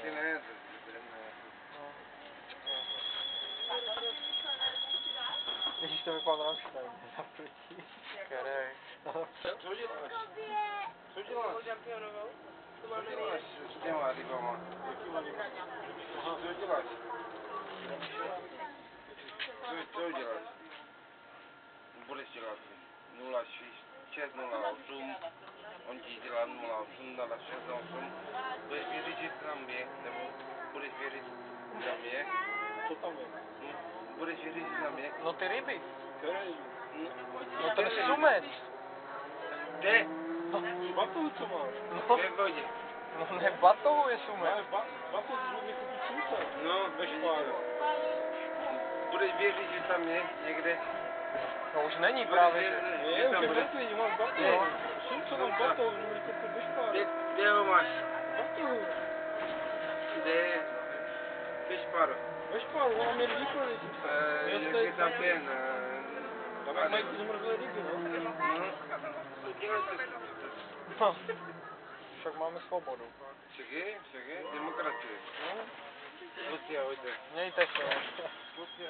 ty ne, Ježíš, to vypadá Rammstein, naproti. Který? Co děláš? Co děláš? Co děláš s těma rybama? Co děláš? Co děláš? Budeš dělat 0608, on ti dělá 08, dala 68. Budeš věřit, že tam je, nebo budeš věřit, že tam je? Co tam je? Budeš věřit, že tam je? No ty ryby. Který? No ten sumec. Kde? Batohu, co máš? No, Ve vodě. no ne, batohu je sumec. Máš batohu, z mi koupit sumce. No, Ve špáru. budeš věřit, že tam je někde? No už není právě, že... Ne, už je mrtvý, máš batohu. Sumce máš batohu, z mi koupit ve špáru. Kde ho máš? Batohu. Kde? Ve šparu. Ve špáru, ona měli výplný sumce. Jak je tam ten? Tam mají ty zmrzlé ryby, no. No, však máme svobodu. Čekej, demokracie. Pojďte, Mějte se. Pojďte,